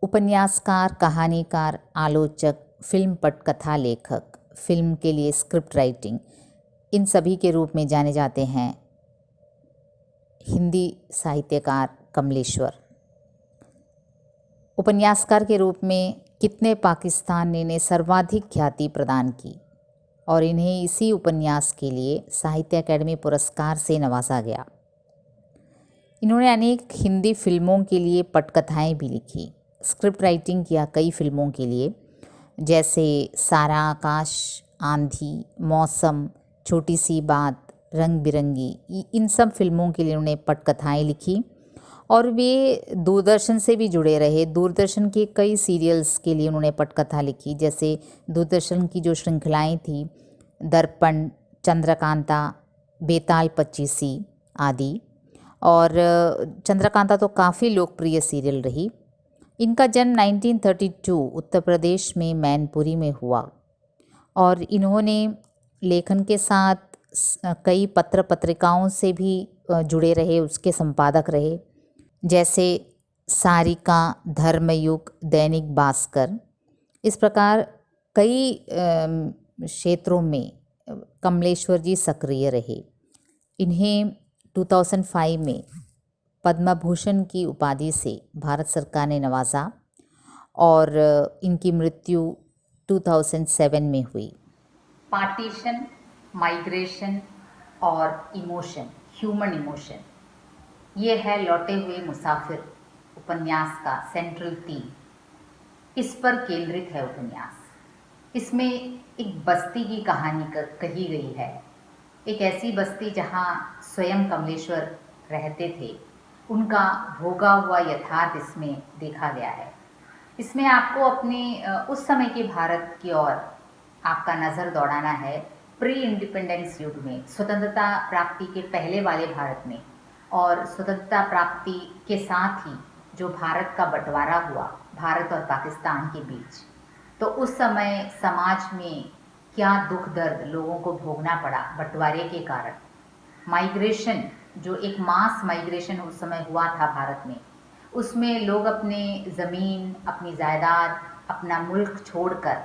उपन्यासकार, कहानीकार, आलोचक, फिल्म पटकथा लेखक, फिल्म के लिए स्क्रिप्ट राइटिंग, इन सभी के रूप में जाने जाते हैं हिंदी साहित्यकार कमलेश्वर। उपन्यासकार के रूप में कितने पाकिस्तान ने इन्हें सर्वाधिक ख्याति प्रदान की और इन्हें इसी उपन्यास के लिए साहित्य अकादमी पुरस्कार से नवाजा गया। इन्होंने अनेक हिंदी फिल्मों के लिए पटकथाएं भी लिखी, स्क्रिप्ट राइटिंग किया कई फिल्मों के लिए, जैसे सारा आकाश, आंधी, मौसम, छोटी सी बात, रंग बिरंगी, इन सब फिल्मों के लिए उन्होंने पटकथाएं लिखी। और वे दूरदर्शन से भी जुड़े रहे। दूरदर्शन के कई सीरियल्स के लिए उन्होंने पटकथा लिखी, जैसे दूरदर्शन की जो श्रृंखलाएं थी दर्पण, चंद्रकांता, बेताल पच्चीसी आदि। और चंद्रकांता तो काफ़ी लोकप्रिय सीरियल रही। इनका जन्म 1932 उत्तर प्रदेश में मैनपुरी में हुआ और इन्होंने लेखन के साथ कई पत्र पत्रिकाओं से भी जुड़े रहे, उसके संपादक रहे, जैसे सारिका, धर्मयुग, दैनिक भास्कर। इस प्रकार कई क्षेत्रों में कमलेश्वर जी सक्रिय रहे। इन्हें 2005 में पद्म भूषण की उपाधि से भारत सरकार ने नवाजा और इनकी मृत्यु 2007 में हुई। पार्टीशन, माइग्रेशन और इमोशन, ह्यूमन इमोशन, ये है लौटे हुए मुसाफिर उपन्यास का सेंट्रल थीम। इस पर केंद्रित है उपन्यास। इसमें एक बस्ती की कहानी कही गई है, एक ऐसी बस्ती जहाँ स्वयं कमलेश्वर रहते थे, उनका भोगा हुआ यथार्थ इसमें देखा गया है। इसमें आपको अपने उस समय के भारत की ओर आपका नज़र दौड़ाना है, प्री इंडिपेंडेंस युग में, स्वतंत्रता प्राप्ति के पहले वाले भारत में, और स्वतंत्रता प्राप्ति के साथ ही जो भारत का बंटवारा हुआ भारत और पाकिस्तान के बीच, तो उस समय समाज में क्या दुख दर्द लोगों को भोगना पड़ा बंटवारे के कारण। माइग्रेशन, जो एक मास माइग्रेशन उस समय हुआ था भारत में, उसमें लोग अपने ज़मीन, अपनी जायदाद, अपना मुल्क छोड़कर,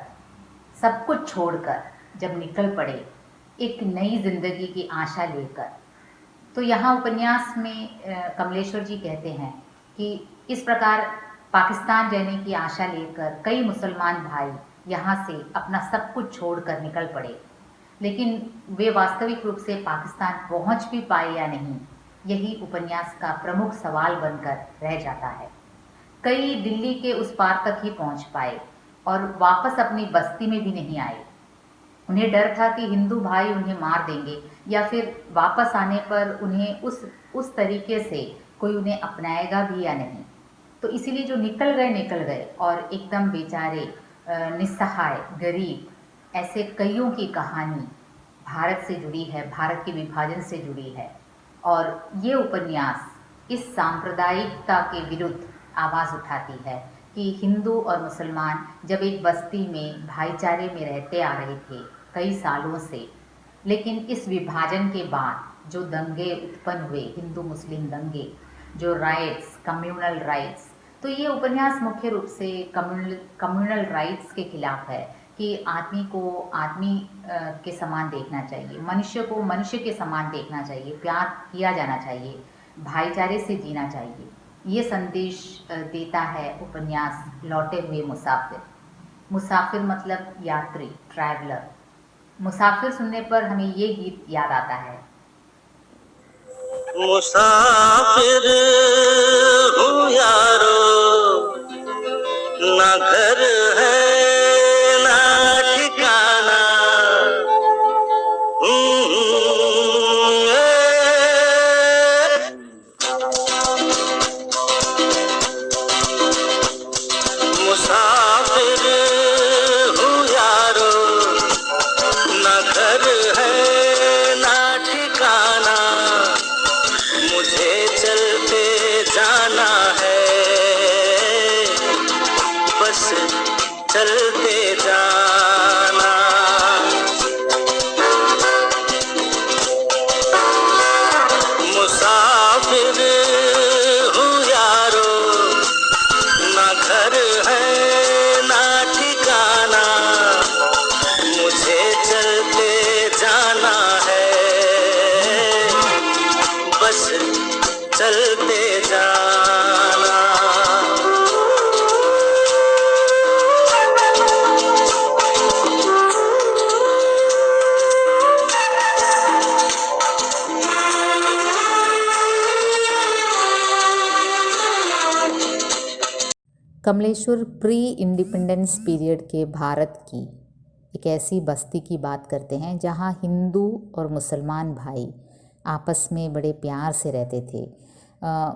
सब कुछ छोड़कर जब निकल पड़े एक नई ज़िंदगी की आशा लेकर। तो यहाँ उपन्यास में कमलेश्वर जी कहते हैं कि इस प्रकार पाकिस्तान रहने की आशा लेकर कई मुसलमान भाई यहाँ से अपना सब कुछ छोड़कर निकल पड़े, लेकिन वे वास्तविक रूप से पाकिस्तान पहुँच भी पाए या नहीं, यही उपन्यास का प्रमुख सवाल बनकर रह जाता है। कई दिल्ली के उस पार तक ही पहुँच पाए और वापस अपनी बस्ती में भी नहीं आए। उन्हें डर था कि हिंदू भाई उन्हें मार देंगे या फिर वापस आने पर उन्हें उस तरीके से कोई उन्हें अपनाएगा भी या नहीं। तो इसीलिए जो निकल गए और एकदम बेचारे, निस्सहाय, गरीब, ऐसे कईयों की कहानी भारत से जुड़ी है, भारत के विभाजन से जुड़ी है। और ये उपन्यास इस सांप्रदायिकता के विरुद्ध आवाज़ उठाती है कि हिंदू और मुसलमान जब एक बस्ती में भाईचारे में रहते आ रहे थे कई सालों से, लेकिन इस विभाजन के बाद जो दंगे उत्पन्न हुए, हिंदू मुस्लिम दंगे, जो राइट्स, कम्युनल राइट्स, तो ये उपन्यास मुख्य रूप से कम्युनल राइट्स के खिलाफ है कि आदमी को आदमी के समान देखना चाहिए, मनुष्य को मनुष्य के समान देखना चाहिए, प्यार किया जाना चाहिए, भाईचारे से जीना चाहिए। ये संदेश देता है उपन्यास लौटे हुए मुसाफिर। मुसाफिर मतलब यात्री, ट्रैवलर। मुसाफिर सुनने पर हमें ये गीत याद आता है। मुसाफिर हूँ यारो, ना घर है ना ठिकाना, मुसाफिर हूँ यारो, ना घर है ना ठिकाना, मुझे चलते जाना है, बस चलते जाना। मुसाफिर हूँ यारो, ना घर कमलेश्वर प्री इंडिपेंडेंस पीरियड के भारत की एक ऐसी बस्ती की बात करते हैं जहां हिंदू और मुसलमान भाई आपस में बड़े प्यार से रहते थे।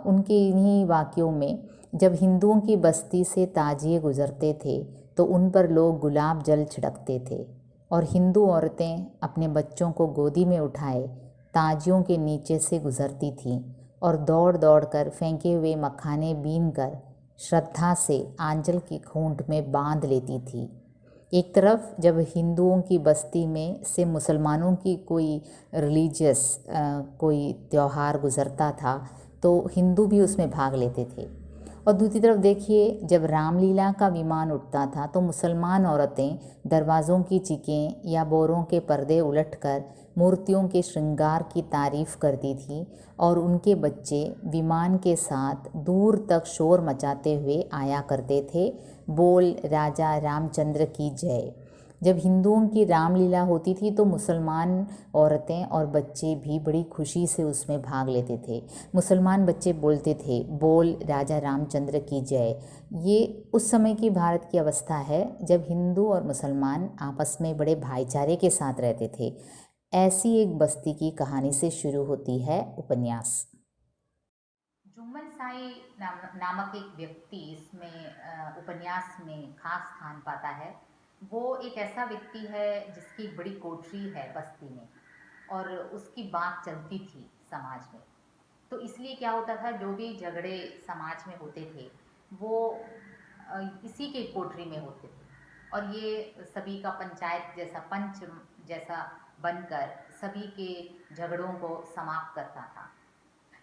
उनके इन्हीं वाक्यों में जब हिंदुओं की बस्ती से ताजिए गुजरते थे तो उन पर लोग गुलाब जल छिड़कते थे और हिंदू औरतें अपने बच्चों को गोदी में उठाए ताजियों के नीचे से गुजरती थीं और दौड़ दौड़ कर फेंके हुए मखाने बीन कर श्रद्धा से आंचल की खूंट में बांध लेती थी। एक तरफ जब हिंदुओं की बस्ती में से मुसलमानों की कोई रिलीजियस कोई त्यौहार गुजरता था तो हिंदू भी उसमें भाग लेते थे, और दूसरी तरफ देखिए जब रामलीला का विमान उठता था तो मुसलमान औरतें दरवाज़ों की चिकें या बोरों के पर्दे उलटकर मूर्तियों के श्रृंगार की तारीफ करती थी और उनके बच्चे विमान के साथ दूर तक शोर मचाते हुए आया करते थे, बोल राजा रामचंद्र की जय। जब हिंदुओं की रामलीला होती थी तो मुसलमान औरतें और बच्चे भी बड़ी खुशी से उसमें भाग लेते थे। मुसलमान बच्चे बोलते थे बोल राजा रामचंद्र की जय। ये उस समय की भारत की अवस्था है जब हिंदू और मुसलमान आपस में बड़े भाईचारे के साथ रहते थे। ऐसी एक बस्ती की कहानी से शुरू होती है उपन्यास। जुम्मन साई नामक एक व्यक्ति इसमें उपन्यास में खास स्थान पाता है। वो एक ऐसा व्यक्ति है जिसकी बड़ी कोठरी है बस्ती में और उसकी बात चलती थी समाज में। तो इसलिए क्या होता था, जो भी झगड़े समाज में होते थे वो इसी के कोठरी में होते थे और ये सभी का पंचायत जैसा पंच जैसा बनकर सभी के झगड़ों को समाप्त करता था।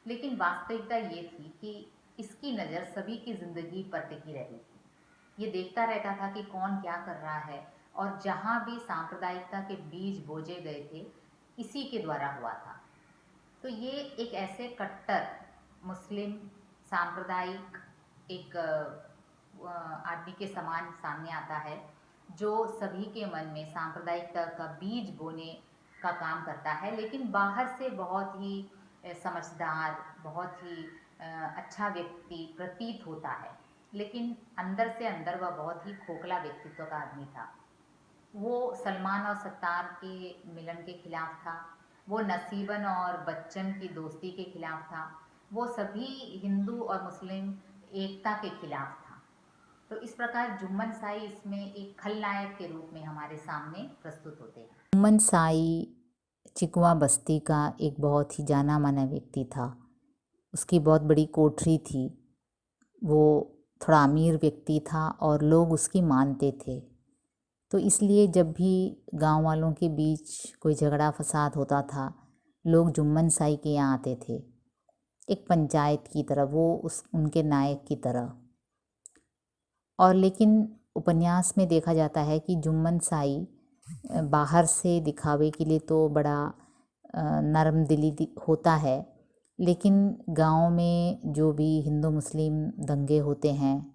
लेकिन वास्तविकता ये थी कि इसकी नज़र सभी की ज़िंदगी पर टिकी रही थी। ये देखता रहता था कि कौन क्या कर रहा है और जहाँ भी सांप्रदायिकता के बीज बोजे गए थे इसी के द्वारा हुआ था। तो ये एक ऐसे कट्टर मुस्लिम सांप्रदायिक एक आदमी के समान सामने आता है जो सभी के मन में सांप्रदायिकता का बीज बोने का काम करता है, लेकिन बाहर से बहुत ही समझदार, बहुत ही अच्छा व्यक्ति प्रतीत होता है, लेकिन अंदर से अंदर वह बहुत ही खोखला व्यक्तित्व का आदमी था। वो सलमान और सत्तार के मिलन के खिलाफ था, वो नसीबन और बच्चन की दोस्ती के खिलाफ था, वो सभी हिंदू और मुस्लिम एकता के खिलाफ था। तो इस प्रकार जुम्मन साई इसमें एक खलनायक के रूप में हमारे सामने प्रस्तुत होते हैं। जुम्मन साई चिकवा बस्ती का एक बहुत ही जाना माना व्यक्ति था। उसकी बहुत बड़ी कोठरी थी, वो थोड़ा अमीर व्यक्ति था और लोग उसकी मानते थे। तो इसलिए जब भी गांव वालों के बीच कोई झगड़ा फसाद होता था लोग जुम्मन साई के यहाँ आते थे, एक पंचायत की तरह, वो उनके नायक की तरह। और लेकिन उपन्यास में देखा जाता है कि जुम्मन साई बाहर से दिखावे के लिए तो बड़ा नरम दिली होता है, लेकिन गांव में जो भी हिंदू मुस्लिम दंगे होते हैं,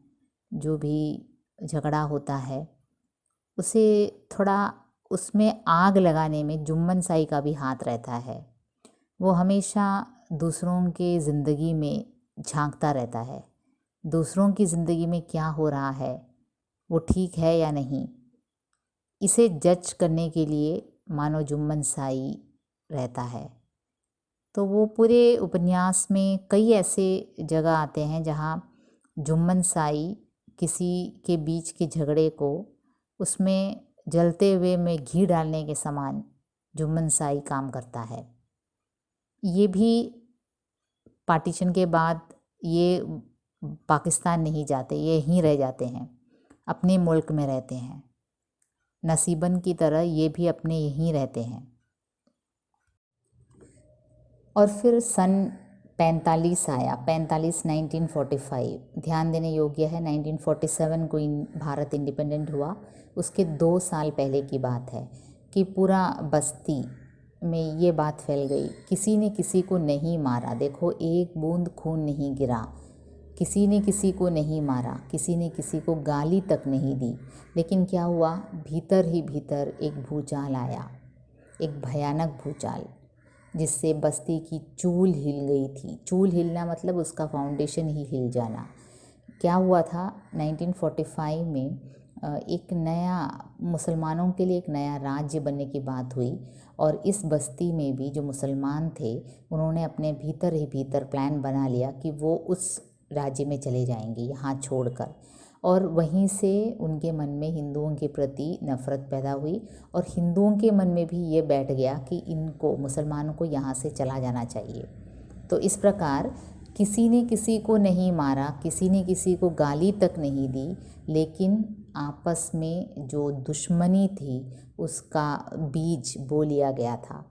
जो भी झगड़ा होता है, उसे थोड़ा उसमें आग लगाने में जुम्मन साई का भी हाथ रहता है। वो हमेशा दूसरों के ज़िंदगी में झांकता रहता है, दूसरों की ज़िंदगी में क्या हो रहा है, वो ठीक है या नहीं, इसे जज करने के लिए मानो जुम्मन साई रहता है। तो वो पूरे उपन्यास में कई ऐसे जगह आते हैं जहाँ जुम्मन साई किसी के बीच के झगड़े को उसमें जलते हुए में घी डालने के समान जुम्मन साई काम करता है। ये भी पार्टीशन के बाद ये पाकिस्तान नहीं जाते, ये यहीं रह जाते हैं, अपने मुल्क में रहते हैं। नसीबन की तरह ये भी अपने यहीं रहते हैं। और फिर सन 45 आया, 1945। ध्यान देने योग्य है 1947 को भारत इंडिपेंडेंट हुआ, उसके 2 साल पहले की बात है कि पूरा बस्ती में ये बात फैल गई, किसी ने किसी को नहीं मारा, देखो एक बूंद खून नहीं गिरा, किसी ने किसी को नहीं मारा, किसी ने किसी को गाली तक नहीं दी। लेकिन क्या हुआ, भीतर ही भीतर एक भूचाल आया, एक भयानक भूचाल, जिससे बस्ती की चूल हिल गई थी। चूल हिलना मतलब उसका फाउंडेशन ही हिल जाना, क्या हुआ था 1945 में एक नया मुसलमानों के लिए एक नया राज्य बनने की बात हुई और इस बस्ती में भी जो मुसलमान थे उन्होंने अपने भीतर ही भीतर प्लान बना लिया कि वो उस राज्य में चले जाएंगे यहाँ छोड़कर, और वहीं से उनके मन में हिंदुओं के प्रति नफ़रत पैदा हुई और हिंदुओं के मन में भी ये बैठ गया कि इनको मुसलमानों को यहाँ से चला जाना चाहिए। तो इस प्रकार किसी ने किसी को नहीं मारा, किसी ने किसी को गाली तक नहीं दी, लेकिन आपस में जो दुश्मनी थी उसका बीज बो लिया गया था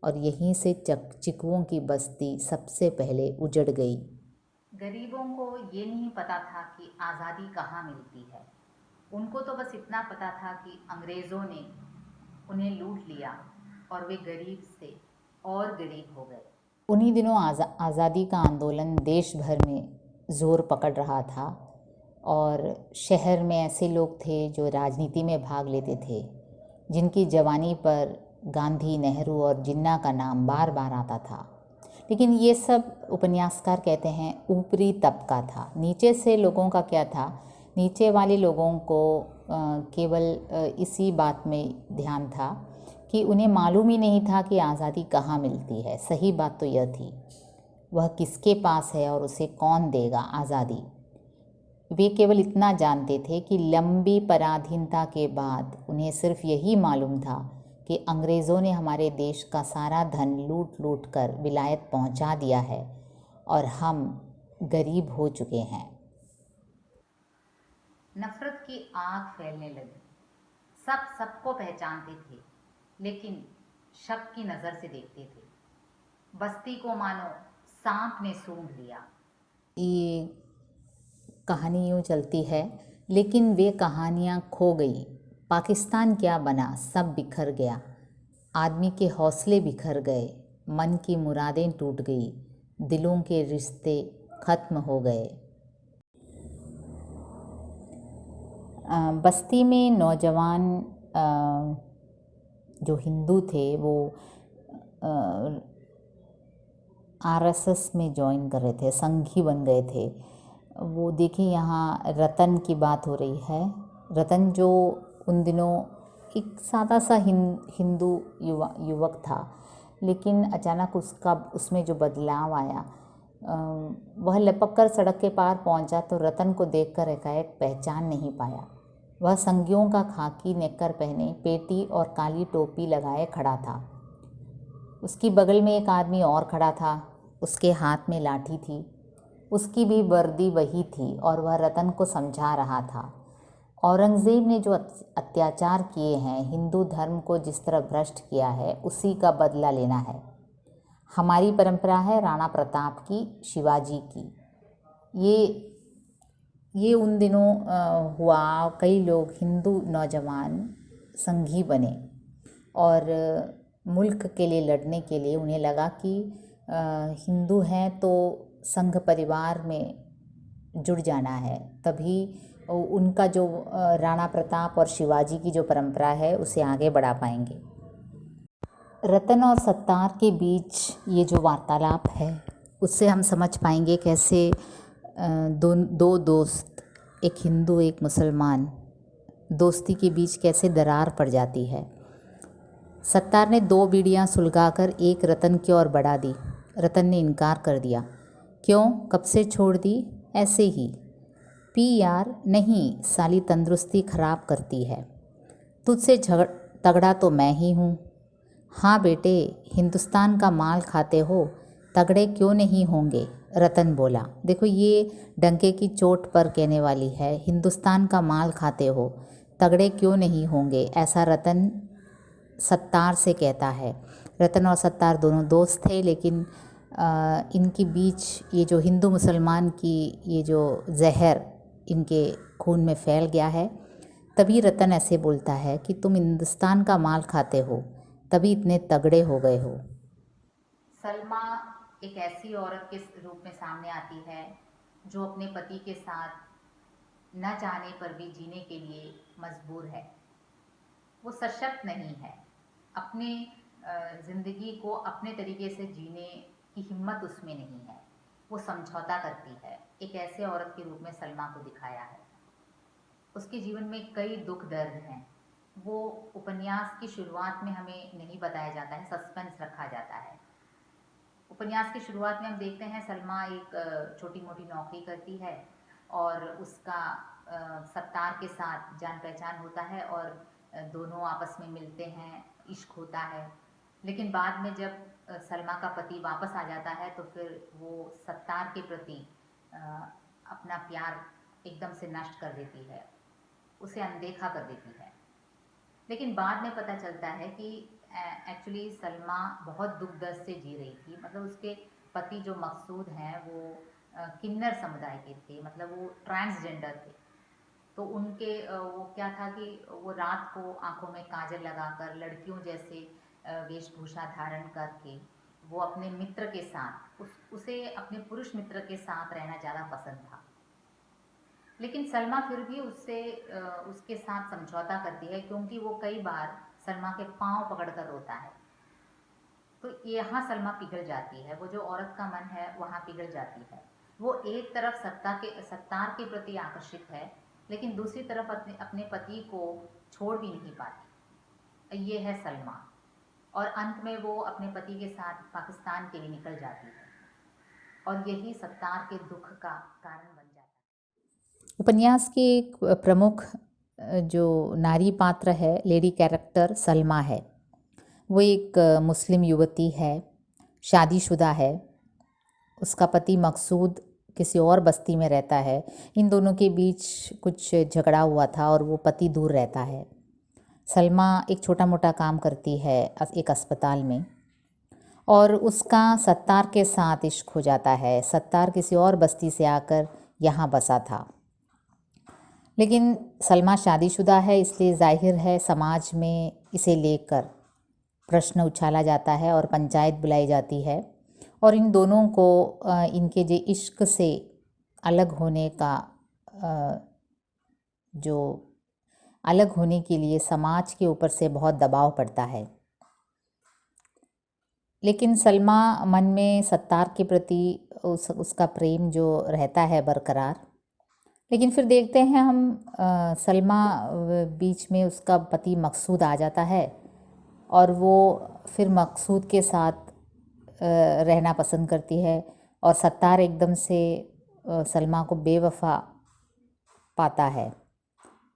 और यहीं से चिकुओं की बस्ती सबसे पहले उजड़ गई। गरीबों को ये नहीं पता था कि आज़ादी कहाँ मिलती है। उनको तो बस इतना पता था कि अंग्रेज़ों ने उन्हें लूट लिया और वे गरीब से और गरीब हो गए। उन्हीं दिनों आज़ादी का आंदोलन देश भर में ज़ोर पकड़ रहा था और शहर में ऐसे लोग थे जो राजनीति में भाग लेते थे, जिनकी जवानी पर गांधी, नेहरू और जिन्ना का नाम बार बार आता था। लेकिन ये सब उपन्यासकार कहते हैं ऊपरी तबका था। नीचे से लोगों का क्या था, नीचे वाले लोगों को केवल इसी बात में ध्यान था कि उन्हें मालूम ही नहीं था कि आज़ादी कहाँ मिलती है। सही बात तो यह थी, वह किसके पास है और उसे कौन देगा आज़ादी। वे केवल इतना जानते थे कि लंबी पराधीनता के बाद उन्हें सिर्फ यही मालूम था कि अंग्रेज़ों ने हमारे देश का सारा धन लूट लूट कर विलायत पहुंचा दिया है और हम गरीब हो चुके हैं। नफ़रत की आग फैलने लगी। सब सबको पहचानते थे, लेकिन शक की नज़र से देखते थे। बस्ती को मानो सांप ने सूंघ लिया। ये कहानी यूँ चलती है, लेकिन वे कहानियाँ खो गई। पाकिस्तान क्या बना, सब बिखर गया। आदमी के हौसले बिखर गए, मन की मुरादें टूट गई, दिलों के रिश्ते ख़त्म हो गए। बस्ती में नौजवान जो हिंदू थे वो आरएसएस में ज्वाइन कर रहे थे, संघी बन गए थे। वो देखिए यहाँ रतन की बात हो रही है। रतन जो उन दिनों एक सादा सा हिंदू युवक था, लेकिन अचानक उसमें जो बदलाव आया, वह लपक कर सड़क के पार पहुंचा तो रतन को देखकर एकाएक पहचान नहीं पाया। वह संगियों का खाकी नेकर पहने, पेटी और काली टोपी लगाए खड़ा था। उसकी बगल में एक आदमी और खड़ा था, उसके हाथ में लाठी थी। उसकी भी वर्दी वही थी और वह रतन को समझा रहा था। औरंगज़ेब ने जो अत्याचार किए हैं, हिंदू धर्म को जिस तरह भ्रष्ट किया है, उसी का बदला लेना है। हमारी परंपरा है राणा प्रताप की, शिवाजी की। ये उन दिनों हुआ। कई लोग हिंदू नौजवान संघी बने और मुल्क के लिए लड़ने के लिए उन्हें लगा कि हिंदू हैं तो संघ परिवार में जुड़ जाना है, तभी उनका जो राणा प्रताप और शिवाजी की जो परंपरा है उसे आगे बढ़ा पाएंगे। रतन और सत्तार के बीच ये जो वार्तालाप है उससे हम समझ पाएंगे कैसे दो दोस्त, एक हिंदू एक मुसलमान, दोस्ती के बीच कैसे दरार पड़ जाती है। सत्तार ने 2 बीड़ियाँ सुलगाकर एक रतन की ओर बढ़ा दी। रतन ने इनकार कर दिया। क्यों, कब से छोड़ दी? ऐसे ही। पी यार। नहीं, साली तंदुरुस्ती खराब करती है। तुझसे तगड़ा तो मैं ही हूँ। हाँ बेटे, हिंदुस्तान का माल खाते हो, तगड़े क्यों नहीं होंगे? रतन बोला। देखो ये डंके की चोट पर कहने वाली है, हिंदुस्तान का माल खाते हो, तगड़े क्यों नहीं होंगे, ऐसा रतन सत्तार से कहता है। रतन और सत्तार दोनों दोस्त थे, लेकिन इनके बीच ये जो हिंदू मुसलमान की ये जो जहर इनके खून में फैल गया है, तभी रतन ऐसे बोलता है कि तुम हिंदुस्तान का माल खाते हो, तभी इतने तगड़े हो गए हो। सलमा एक ऐसी औरत के रूप में सामने आती है जो अपने पति के साथ न चाहने पर भी जीने के लिए मजबूर है। वो सशक्त नहीं है, अपनी ज़िंदगी को अपने तरीके से जीने की हिम्मत उसमें नहीं है। वो समझौता करती है, एक ऐसे औरत के रूप में सलमा को दिखाया है। उसके जीवन में कई दुख दर्द हैं, वो उपन्यास की शुरुआत में हमें नहीं बताया जाता है, सस्पेंस रखा जाता है। उपन्यास की शुरुआत में हम देखते हैं सलमा एक छोटी मोटी नौकरी करती है और उसका सत्तार के साथ जान पहचान होता है और दोनों आपस में मिलते हैं, इश्क होता है। लेकिन बाद में जब सलमा का पति वापस आ जाता है तो फिर वो सत्तार के प्रति अपना प्यार एकदम से नष्ट कर देती है, उसे अनदेखा कर देती है। लेकिन बाद में पता चलता है कि एक्चुअली सलमा बहुत दुख दर्द से जी रही थी। मतलब उसके पति जो मकसूद हैं वो किन्नर समुदाय के थे, मतलब वो ट्रांसजेंडर थे। तो उनके वो क्या था कि वो रात को आंखों में काजल लगाकर लड़कियों जैसे वेशभूषा धारण करके वो अपने मित्र के साथ उसे अपने पुरुष मित्र के साथ रहना ज़्यादा पसंद था। लेकिन सलमा फिर भी उसके साथ समझौता करती है, क्योंकि वो कई बार सलमा के पाँव पकड़कर रोता है। तो यहाँ सलमा पिघल जाती है, वो जो औरत का मन है वहाँ पिघल जाती है। वो एक तरफ सत्तार के प्रति आकर्षित है, लेकिन दूसरी तरफ अपने पति को छोड़ भी नहीं पाती। ये है सलमा। और अंत में वो अपने पति के साथ पाकिस्तान के लिए निकल जाती है और यही सत्तार के दुख का कारण बन जाता है। उपन्यास की एक प्रमुख जो नारी पात्र है, लेडी कैरेक्टर सलमा है। वो एक मुस्लिम युवती है, शादीशुदा है। उसका पति मकसूद किसी और बस्ती में रहता है। इन दोनों के बीच कुछ झगड़ा हुआ था और वो पति दूर रहता है। सलमा एक छोटा मोटा काम करती है एक अस्पताल में और उसका सत्तार के साथ इश्क हो जाता है। सत्तार किसी और बस्ती से आकर यहाँ बसा था, लेकिन सलमा शादीशुदा है, इसलिए जाहिर है समाज में इसे लेकर प्रश्न उछाला जाता है और पंचायत बुलाई जाती है और इन दोनों को इनके जो इश्क से अलग होने का जो अलग होने के लिए समाज के ऊपर से बहुत दबाव पड़ता है। लेकिन सलमा मन में सत्तार के प्रति उसका प्रेम जो रहता है बरकरार। लेकिन फिर देखते हैं हम सलमा बीच में उसका पति मकसूद आ जाता है और वो फिर मकसूद के साथ रहना पसंद करती है और सत्तार एकदम से सलमा को बेवफा पाता है।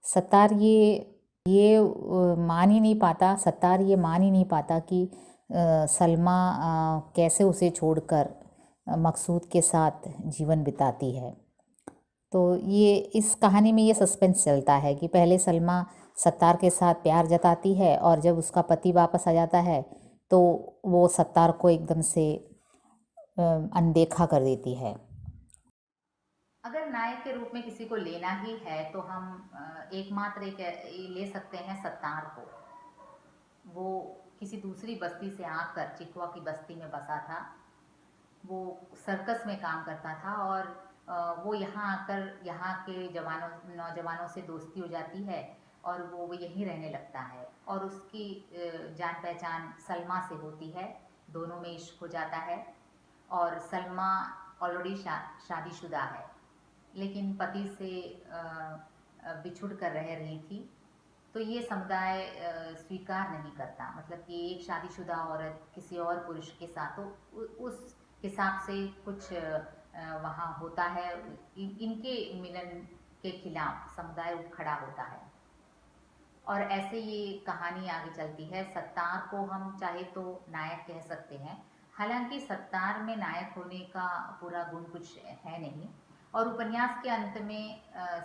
सत्तार ये मान ही नहीं पाता सत्तार ये मान ही नहीं पाता कि सलमा कैसे उसे छोड़कर मकसूद के साथ जीवन बिताती है। तो ये इस कहानी में ये सस्पेंस चलता है कि पहले सलमा सत्तार के साथ प्यार जताती है और जब उसका पति वापस आ जाता है तो वो सत्तार को एकदम से अनदेखा कर देती है। अगर नायक के रूप में किसी को लेना ही है तो हम एकमात्र ले सकते हैं सत्तार को। वो किसी दूसरी बस्ती से आकर चिकवा की बस्ती में बसा था। वो सर्कस में काम करता था और वो यहाँ आकर यहाँ के नौजवानों से दोस्ती हो जाती है और वो यहीं रहने लगता है और उसकी जान पहचान सलमा से होती है। दोनों में इश्क हो जाता है और सलमा ऑलरेडी शादीशुदा है, लेकिन पति से बिछुड़ कर रह रही थी। तो ये समुदाय स्वीकार नहीं करता, मतलब कि एक शादीशुदा औरत किसी और पुरुष के साथ, तो उस हिसाब से कुछ वहाँ होता है। इनके मिलन के खिलाफ समुदाय उठ खड़ा होता है और ऐसे ये कहानी आगे चलती है। सत्तार को हम चाहे तो नायक कह सकते हैं, हालांकि सत्तार में नायक होने का पूरा गुण कुछ है नहीं और उपन्यास के अंत में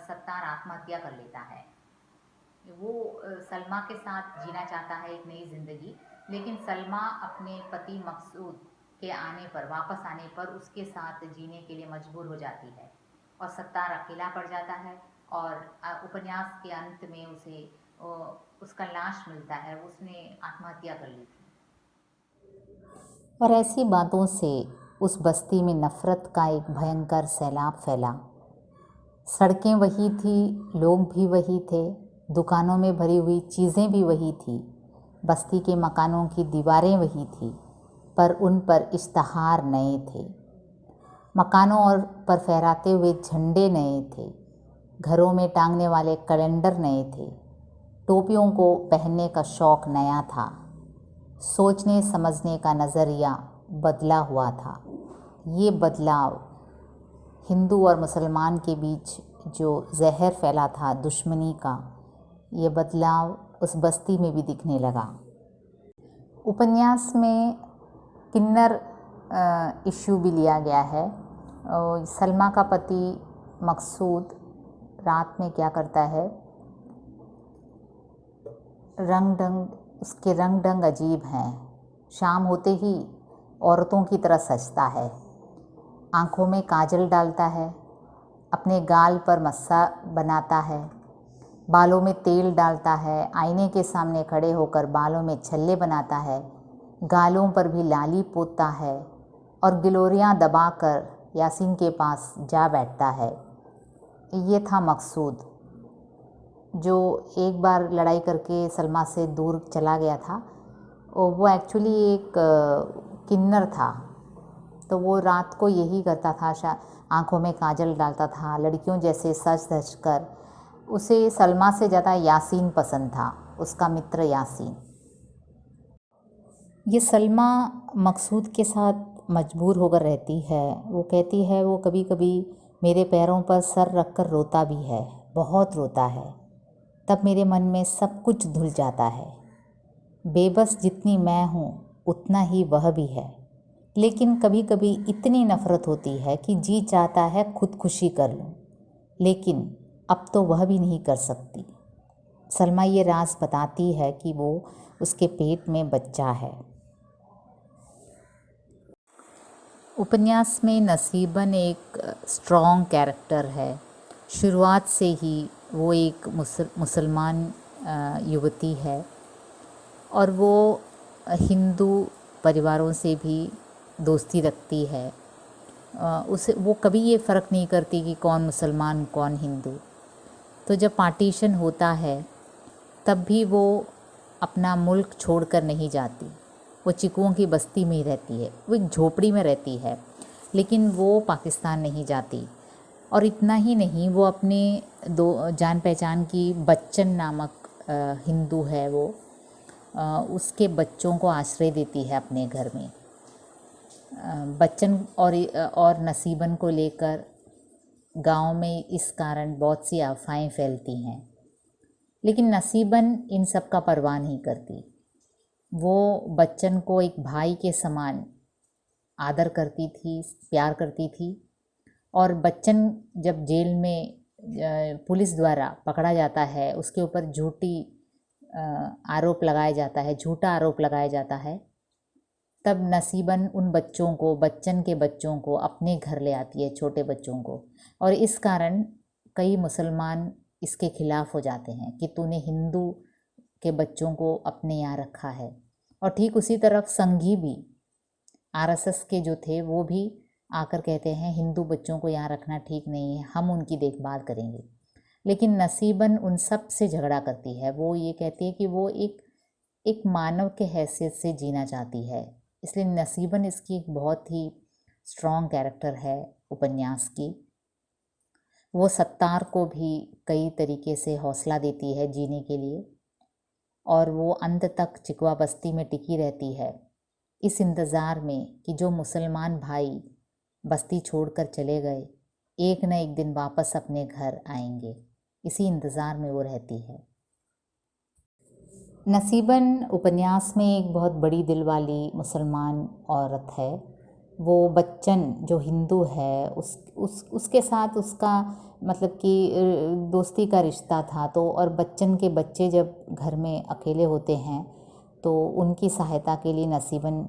सत्तार आत्महत्या कर लेता है। वो सलमा के साथ जीना चाहता है एक नई ज़िंदगी, लेकिन सलमा अपने पति मकसूद के वापस आने पर उसके साथ जीने के लिए मजबूर हो जाती है और सत्तार अकेला पड़ जाता है और उपन्यास के अंत में उसे उसका लाश मिलता है, उसने आत्महत्या कर ली थी। और ऐसी बातों से उस बस्ती में नफ़रत का एक भयंकर सैलाब फैला। सड़कें वही थी, लोग भी वही थे, दुकानों में भरी हुई चीज़ें भी वही थी, बस्ती के मकानों की दीवारें वही थी, पर उन पर इश्तहार नए थे। मकानों और पर फहराते हुए झंडे नए थे, घरों में टांगने वाले कैलेंडर नए थे, टोपियों को पहनने का शौक़ नया था, सोचने समझने का नज़रिया बदला हुआ था। ये बदलाव हिंदू और मुसलमान के बीच जो जहर फैला था दुश्मनी का, ये बदलाव उस बस्ती में भी दिखने लगा। उपन्यास में किन्नर इशू भी लिया गया है। सलमा का पति मकसूद रात में क्या करता है, उसके रंग ढंग अजीब हैं। शाम होते ही औरतों की तरह सजता है, आँखों में काजल डालता है, अपने गाल पर मस्सा बनाता है, बालों में तेल डालता है, आईने के सामने खड़े होकर बालों में छल्ले बनाता है, गालों पर भी लाली पोतता है और गिलोरियाँ दबाकर यासीन के पास जा बैठता है। ये था मकसूद, जो एक बार लड़ाई करके सलमा से दूर चला गया था। वो एक्चुअली एक किन्नर था, तो वो रात को यही करता था, आँखों में काजल डालता था, लड़कियों जैसे सज धज कर। उसे सलमा से ज़्यादा यासीन पसंद था, उसका मित्र यासीन। ये सलमा मकसूद के साथ मजबूर होकर रहती है। वो कहती है वो कभी कभी मेरे पैरों पर सर रख कर रोता भी है, बहुत रोता है, तब मेरे मन में सब कुछ धुल जाता है। बेबस जितनी मैं हूँ उतना ही वह भी है, लेकिन कभी कभी इतनी नफ़रत होती है कि जी चाहता है खुदकुशी कर लूँ, लेकिन अब तो वह भी नहीं कर सकती। सलमा ये राज बताती है कि वो उसके पेट में बच्चा है। उपन्यास में नसीबन एक स्ट्रॉन्ग कैरेक्टर है। शुरुआत से ही वो एक मुसलमान युवती है और वो हिंदू परिवारों से भी दोस्ती रखती है। उसे वो कभी ये फ़र्क नहीं करती कि कौन मुसलमान कौन हिंदू। तो जब पार्टीशन होता है तब भी वो अपना मुल्क छोड़कर नहीं जाती, वो चिकुओं की बस्ती में ही रहती है, वो एक झोपड़ी में रहती है, लेकिन वो पाकिस्तान नहीं जाती। और इतना ही नहीं, वो अपने दो जान पहचान की बच्चन नामक हिंदू है, वो उसके बच्चों को आश्रय देती है अपने घर में। बच्चन और नसीबन को लेकर गांव में इस कारण बहुत सी अफवाहें फैलती हैं, लेकिन नसीबन इन सब का परवाह नहीं करती। वो बच्चन को एक भाई के समान आदर करती थी, प्यार करती थी। और बच्चन जब जेल में पुलिस द्वारा पकड़ा जाता है, उसके ऊपर झूठा आरोप लगाया जाता है, तब नसीबन उन बच्चों को, बच्चन के बच्चों को अपने घर ले आती है, छोटे बच्चों को। और इस कारण कई मुसलमान इसके खिलाफ़ हो जाते हैं कि तूने हिंदू के बच्चों को अपने यहाँ रखा है। और ठीक उसी तरफ संघी भी, आरएसएस के जो थे, वो भी आकर कहते हैं हिंदू बच्चों को यहाँ रखना ठीक नहीं है, हम उनकी देखभाल करेंगे। लेकिन नसीबन उन सब से झगड़ा करती है। वो ये कहती है कि वो एक मानव के हैसियत से जीना चाहती है। इसलिए नसीबन इसकी एक बहुत ही स्ट्रॉन्ग कैरेक्टर है उपन्यास की। वो सत्तार को भी कई तरीके से हौसला देती है जीने के लिए, और वो अंत तक चिकवा बस्ती में टिकी रहती है, इस इंतज़ार में कि जो मुसलमान भाई बस्ती छोड़कर चले गए एक न एक दिन वापस अपने घर आएंगे। इसी इंतज़ार में वो रहती है। नसीबन उपन्यास में एक बहुत बड़ी दिल वाली मुसलमान औरत है। वो बच्चन जो हिंदू है उसके साथ उसका मतलब कि दोस्ती का रिश्ता था। तो और बच्चन के बच्चे जब घर में अकेले होते हैं तो उनकी सहायता के लिए नसीबन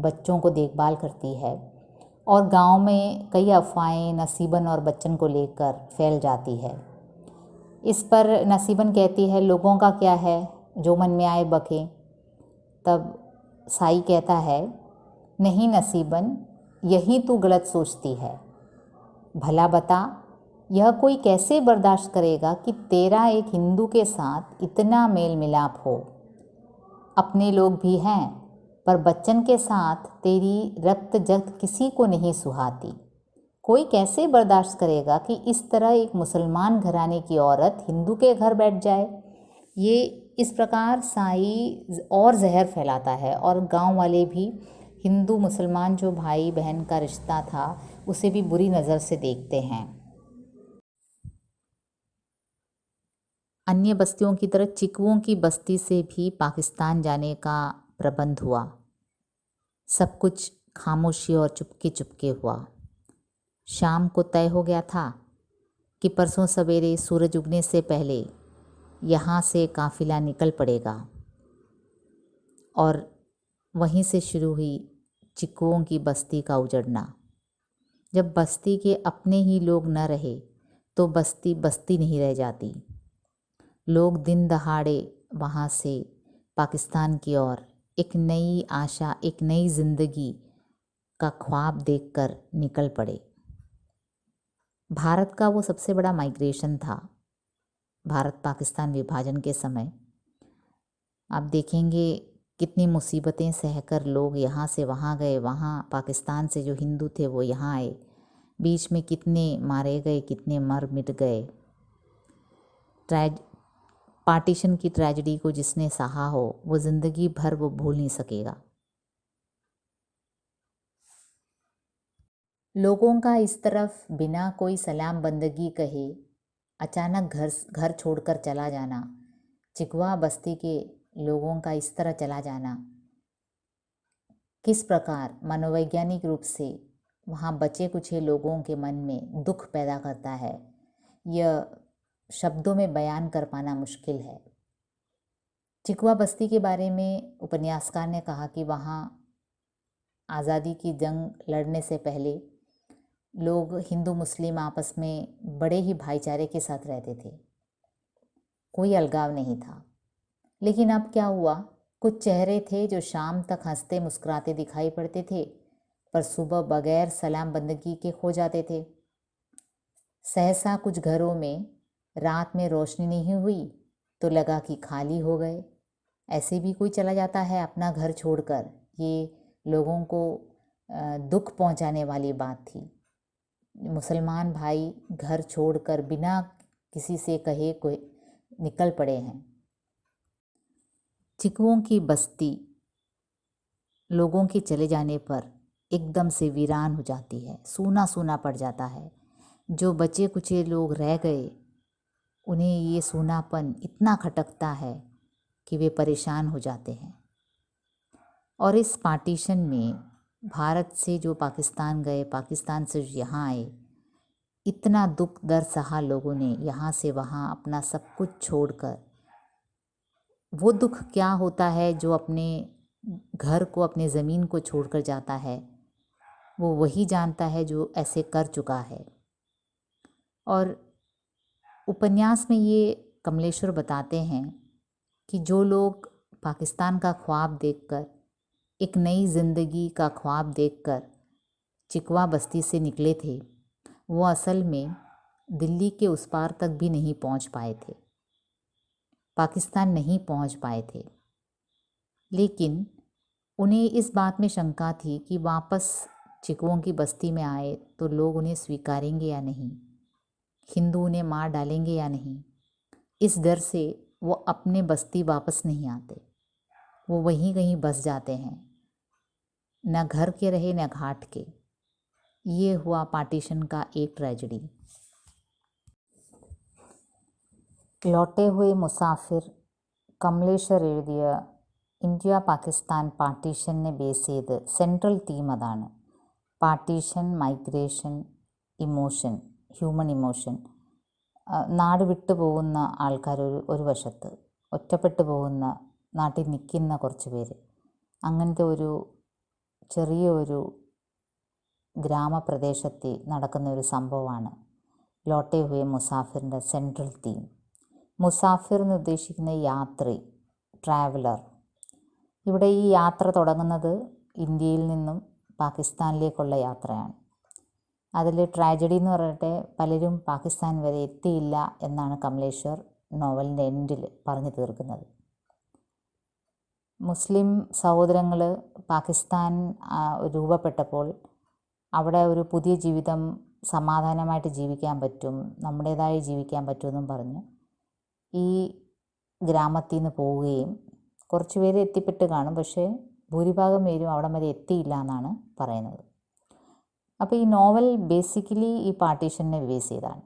बच्चों को देखभाल करती है। और गांव में कई अफवाहें नसीबन और बच्चन को लेकर फैल जाती है। इस पर नसीबन कहती है लोगों का क्या है, जो मन में आए बके। तब साई कहता है नहीं नसीबन, यही तू गलत सोचती है। भला बता, यह कोई कैसे बर्दाश्त करेगा कि तेरा एक हिंदू के साथ इतना मेल मिलाप हो। अपने लोग भी हैं, पर बच्चन के साथ तेरी रक्त जग किसी को नहीं सुहाती। कोई कैसे बर्दाश्त करेगा कि इस तरह एक मुसलमान घराने की औरत हिंदू के घर बैठ जाए। ये इस प्रकार साई और जहर फैलाता है और गांव वाले भी हिंदू मुसलमान जो भाई बहन का रिश्ता था उसे भी बुरी नज़र से देखते हैं। अन्य बस्तियों की तरह चिकवों की बस्ती से भी पाकिस्तान जाने का प्रबंध हुआ। सब कुछ खामोशी और चुपके चुपके हुआ। शाम को तय हो गया था कि परसों सवेरे सूरज उगने से पहले यहाँ से काफिला निकल पड़ेगा और वहीं से शुरू हुई चिकवों की बस्ती का उजड़ना। जब बस्ती के अपने ही लोग न रहे तो बस्ती बस्ती नहीं रह जाती। लोग दिन दहाड़े वहाँ से पाकिस्तान की ओर एक नई आशा, एक नई जिंदगी का ख्वाब देखकर निकल पड़े। भारत का वो सबसे बड़ा माइग्रेशन था भारत पाकिस्तान विभाजन के समय। आप देखेंगे कितनी मुसीबतें सहकर लोग यहाँ से वहाँ गए, वहाँ पाकिस्तान से जो हिंदू थे वो यहाँ आए, बीच में कितने मारे गए, कितने मर मिट गए। पार्टीशन की ट्रेजेडी को जिसने सहा हो वो ज़िंदगी भर वो भूल नहीं सकेगा। लोगों का इस तरफ बिना कोई सलाम बंदगी कहे अचानक घर छोड़कर चला जाना, चिकवा बस्ती के लोगों का इस तरह चला जाना किस प्रकार मनोवैज्ञानिक रूप से वहाँ बचे कुचे लोगों के मन में दुख पैदा करता है, यह शब्दों में बयान कर पाना मुश्किल है। चिकवा बस्ती के बारे में उपन्यासकार ने कहा कि वहाँ आज़ादी की जंग लड़ने से पहले लोग हिंदू मुस्लिम आपस में बड़े ही भाईचारे के साथ रहते थे, कोई अलगाव नहीं था। लेकिन अब क्या हुआ, कुछ चेहरे थे जो शाम तक हंसते मुस्कुराते दिखाई पड़ते थे पर सुबह बगैर सलाम बंदगी के खो जाते थे। सहसा कुछ घरों में रात में रोशनी नहीं हुई तो लगा कि खाली हो गए। ऐसे भी कोई चला जाता है अपना घर छोड़कर, ये लोगों को दुख पहुंचाने वाली बात थी। मुसलमान भाई घर छोड़कर बिना किसी से कहे कोई निकल पड़े हैं। चिकवों की बस्ती लोगों के चले जाने पर एकदम से वीरान हो जाती है, सूना सूना पड़ जाता है। जो बचे कुचे लोग रह गए उन्हें ये सूनापन इतना खटकता है कि वे परेशान हो जाते हैं। और इस पार्टीशन में भारत से जो पाकिस्तान गए, पाकिस्तान से यहाँ आए, इतना दुख दर्द सहा लोगों ने यहाँ से वहाँ अपना सब कुछ छोड़कर। वो दुख क्या होता है जो अपने घर को, अपने ज़मीन को छोड़कर जाता है, वो वही जानता है जो ऐसे कर चुका है। और उपन्यास में ये कमलेश्वर बताते हैं कि जो लोग पाकिस्तान का ख्वाब देखकर, एक नई ज़िंदगी का ख्वाब देखकर चिकवा बस्ती से निकले थे, वो असल में दिल्ली के उस पार तक भी नहीं पहुंच पाए थे, पाकिस्तान नहीं पहुंच पाए थे। लेकिन उन्हें इस बात में शंका थी कि वापस चिकवों की बस्ती में आए तो लोग उन्हें स्वीकारेंगे या नहीं, हिंदू उन्हें मार डालेंगे या नहीं। इस डर से वो अपने बस्ती वापस नहीं आते, वो वहीं कहीं बस जाते हैं, न घर के रहे न घाट के। ये हुआ पार्टीशन का एक ट्रेजेडी। लौटे हुए मुसाफिर കമലേശ്വർ എഴുതിയ ഇന്ത്യ പാകിസ്ഥാൻ പാർട്ടീഷനെ ബേസ് ചെയ്ത് സെൻട്രൽ തീം അതാണ്. Partition, migration, emotion, human emotion. നാട് വിട്ടു പോകുന്ന ആൾക്കാർ ഒരു വശത്ത്, ഒറ്റപ്പെട്ടു പോകുന്ന, നാട്ടിൽ നിൽക്കുന്ന കുറച്ച് പേര്, അങ്ങനത്തെ ഒരു ചെറിയ ഒരു ഗ്രാമപ്രദേശത്തിൽ നടക്കുന്ന ഒരു സംഭവമാണ് ലോട്ടെ ഹുയെ മുസാഫിറിൻ്റെ സെൻട്രൽ തീം. മുസാഫിർ എന്ന് ഉദ്ദേശിക്കുന്ന യാത്രി, ട്രാവലർ. ഇവിടെ ഈ യാത്ര തുടങ്ങുന്നത് ഇന്ത്യയിൽ നിന്നും പാകിസ്ഥാനിലേക്കുള്ള യാത്രയാണ്. അതിൽ ട്രാജഡി എന്ന് പറഞ്ഞിട്ട് പലരും പാകിസ്ഥാൻ വരെ എത്തിയില്ല എന്നാണ് കമലേശ്വർ നോവലിൻ്റെ എൻഡിൽ പറഞ്ഞു തീർക്കുന്നത്. മുസ്ലിം സഹോദരങ്ങൾ പാകിസ്ഥാൻ രൂപപ്പെട്ടപ്പോൾ അവിടെ ഒരു പുതിയ ജീവിതം സമാധാനമായിട്ട് ജീവിക്കാൻ പറ്റും, നമ്മുടേതായി ജീവിക്കാൻ പറ്റുമെന്നും പറഞ്ഞ് ഈ ഗ്രാമത്തിൽ നിന്ന് പോവുകയും കുറച്ച് പേര് എത്തിപ്പെട്ട് കാണും, പക്ഷേ ഭൂരിഭാഗം പേരും അവിടം വരെ എത്തിയില്ല എന്നാണ് പറയുന്നത്. അപ്പോൾ ഈ നോവൽ ബേസിക്കലി ഈ പാർട്ടീഷനെ ബേസ് ചെയ്താണ്.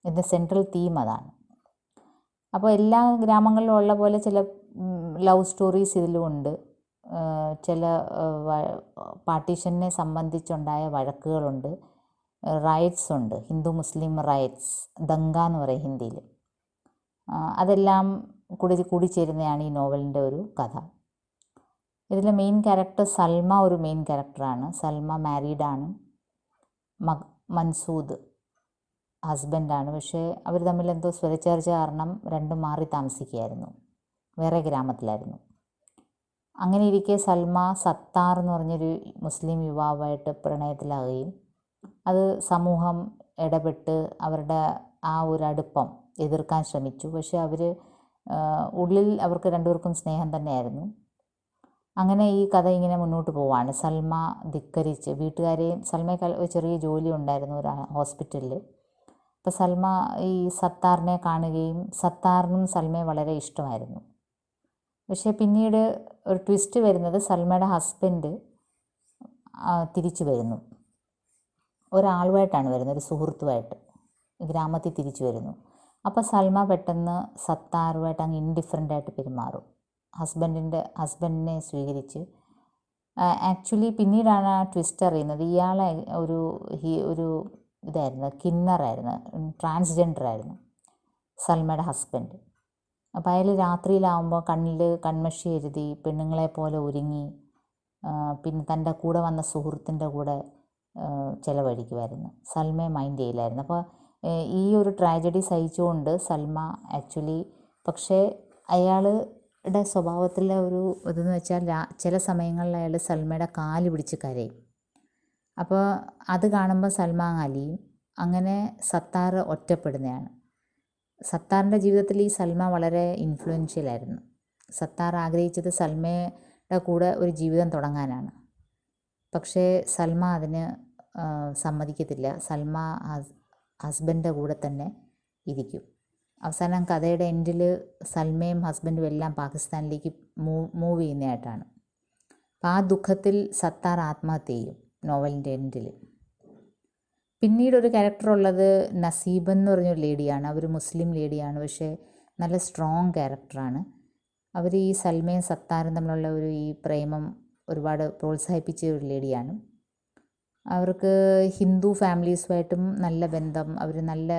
ഇതിൻ്റെ സെൻട്രൽ തീം അതാണ്. അപ്പോൾ എല്ലാ ഗ്രാമങ്ങളിലും ഉള്ള പോലെ ചില ലവ് സ്റ്റോറീസ് ഇതിലുമുണ്ട്. ചില പാർട്ടീഷനെ സംബന്ധിച്ചുണ്ടായ വഴക്കുകളുണ്ട്, റൈറ്റ്സ് ഉണ്ട്, ഹിന്ദു മുസ്ലിം റൈറ്റ്സ്, ദംഗ എന്ന് പറയും ഹിന്ദിയിൽ. അതെല്ലാം കൂടിച്ചേരുന്നതാണ് ഈ നോവലിൻ്റെ ഒരു കഥ. ഇതിലെ മെയിൻ ക്യാരക്ടർ സൽമ ഒരു മെയിൻ ക്യാരക്ടറാണ്. സൽമ മാരീഡാണ്, മൻസൂദ് ഹസ്ബൻഡാണ്. പക്ഷേ അവർ തമ്മിൽ എന്തോ സ്വരച്ചേർച്ച കാരണം രണ്ടും മാറി താമസിക്കുകയായിരുന്നു, വേറെ ഗ്രാമത്തിലായിരുന്നു. അങ്ങനെ ഇരിക്കെ സൽമ സത്താർ എന്ന് പറഞ്ഞൊരു മുസ്ലിം യുവാവായിട്ട് പ്രണയത്തിലാവുകയും അത് സമൂഹം ഇടപെട്ട് അവരുടെ ആ ഒരു അടുപ്പം എതിർക്കാൻ ശ്രമിച്ചു. പക്ഷേ ഉള്ളിൽ അവർക്ക് രണ്ടുപേർക്കും സ്നേഹം തന്നെയായിരുന്നു. അങ്ങനെ ഈ കഥ ഇങ്ങനെ മുന്നോട്ട് പോവാണ്. സൽമ ധിക്കരിച്ച് വീട്ടുകാരെയും, സൽമയ്ക്ക് ഒരു ചെറിയ ജോലി ഉണ്ടായിരുന്നു ഒരു ഹോസ്പിറ്റലിൽ. അപ്പോൾ സൽമ ഈ സത്താറിനെ കാണുകയും സത്താറിനും സൽമയെ വളരെ ഇഷ്ടമായിരുന്നു. പക്ഷേ പിന്നീട് ഒരു ട്വിസ്റ്റ് വരുന്നത് സൽമയുടെ ഹസ്ബൻഡ് തിരിച്ചു വരുന്നു. ഒരാളുമായിട്ടാണ് വരുന്നത്, ഒരു സുഹൃത്തുമായിട്ട് ഗ്രാമത്തിൽ തിരിച്ചു വരുന്നു. അപ്പോൾ സൽമ പെട്ടെന്ന് സത്താറുമായിട്ട് അങ്ങ് ഇൻഡിഫറൻ്റായിട്ട് പെരുമാറും. ഹസ്ബൻഡിനെ സ്വീകരിച്ച് ആക്ച്വലി പിന്നീടാണ് ആ ട്വിസ്റ്റ് അറിയുന്നത്. ഇയാളെ ഒരു ഇതായിരുന്നു, കിന്നറായിരുന്നു, ട്രാൻസ്ജെൻഡറായിരുന്നു സൽമയുടെ ഹസ്ബൻഡ്. അപ്പോൾ അയാൾ രാത്രിയിലാവുമ്പോൾ കണ്ണിൽ കൺമഷി എഴുതി പെണ്ണുങ്ങളെ പോലെ ഒരുങ്ങി പിന്നെ തൻ്റെ കൂടെ വന്ന സുഹൃത്തിൻ്റെ കൂടെ ചിലവഴിക്കുമായിരുന്നു. സൽമയെ മൈൻഡ് ചെയ്യില്ലായിരുന്നു. അപ്പോൾ ഈ ഒരു ട്രാജഡി സഹിച്ചുകൊണ്ട് സൽമ ആക്ച്വലി, പക്ഷേ അയാളുടെ സ്വഭാവത്തിലെ ഒരു ഇതെന്ന് വെച്ചാൽ ചില സമയങ്ങളിൽ അയാൾ സൽമയുടെ കാല് പിടിച്ച് കരയും. അപ്പോൾ അത് കാണുമ്പോൾ സൽമ അലിയും. അങ്ങനെ സത്താർ ഒറ്റപ്പെടുന്നതാണ്. സത്താറിൻ്റെ ജീവിതത്തിൽ ഈ സൽമ വളരെ ഇൻഫ്ലുവൻഷ്യലായിരുന്നു. സത്താർ ആഗ്രഹിച്ചത് സൽമയുടെ കൂടെ ഒരു ജീവിതം തുടങ്ങാനാണ്. പക്ഷേ സൽമ അതിന് സമ്മതിക്കത്തില്ല. സൽമ ഹസ്ബൻഡിൻ്റെ കൂടെ തന്നെ ഇരിക്കും. അവസാനം കഥയുടെ എൻഡിൽ സൽമയും ഹസ്ബൻഡും എല്ലാം പാകിസ്ഥാനിലേക്ക് മൂവ് ചെയ്യുന്നതായിട്ടാണ്. അപ്പോൾ ആ ദുഃഖത്തിൽ സത്താർ ആത്മഹത്യ ചെയ്യും നോവലിൻ്റെ എൻഡിൽ. പിന്നീടൊരു ക്യാരക്ടറുള്ളത് നസീബൻ എന്ന് പറഞ്ഞൊരു ലേഡിയാണ്. അവർ മുസ്ലിം ലേഡിയാണ്, പക്ഷേ നല്ല സ്ട്രോങ് ക്യാരക്ടറാണ്. അവർ ഈ സൽമയും സത്താറും തമ്മിലുള്ള ഈ പ്രേമം ഒരുപാട് പ്രോത്സാഹിപ്പിച്ച ഒരു ലേഡിയാണ്. അവർക്ക് ഹിന്ദു ഫാമിലീസുമായിട്ടും നല്ല ബന്ധം, അവർ നല്ല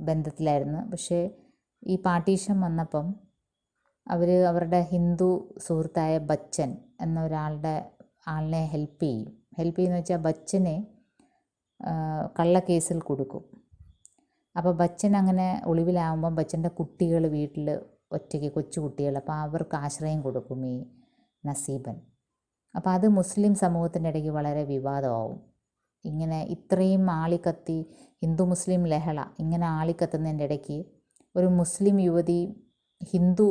ബന്ധത്തിലായിരുന്നു. പക്ഷേ ഈ പാർട്ടീഷൻ വന്നപ്പം അവരുടെ ഹിന്ദു സുഹൃത്തായ ബച്ചൻ എന്ന ആളിനെ ഹെൽപ്പ് ചെയ്യുമെന്ന് വെച്ചാൽ ബച്ചനെ കള്ളക്കേസിൽ കൊടുക്കും. അപ്പോൾ ബച്ചൻ അങ്ങനെ ഒളിവിലാവുമ്പം ബച്ചൻ്റെ കുട്ടികൾ വീട്ടിൽ ഒറ്റയ്ക്ക് കൊച്ചു കുട്ടികൾ, അപ്പോൾ അവർക്ക് ആശ്രയം കൊടുക്കും ഈ നസീബൻ. അപ്പോൾ അത് മുസ്ലിം സമൂഹത്തിൻ്റെ ഇടയ്ക്ക് വളരെ വിവാദമാവും. ഇങ്ങനെ ഇത്രയും ആളിക്കത്തി ഹിന്ദു മുസ്ലിം ലഹള ഇങ്ങനെ ആളിക്കത്തുന്നതിൻ്റെ ഇടയ്ക്ക് ഒരു മുസ്ലിം യുവതി ഹിന്ദു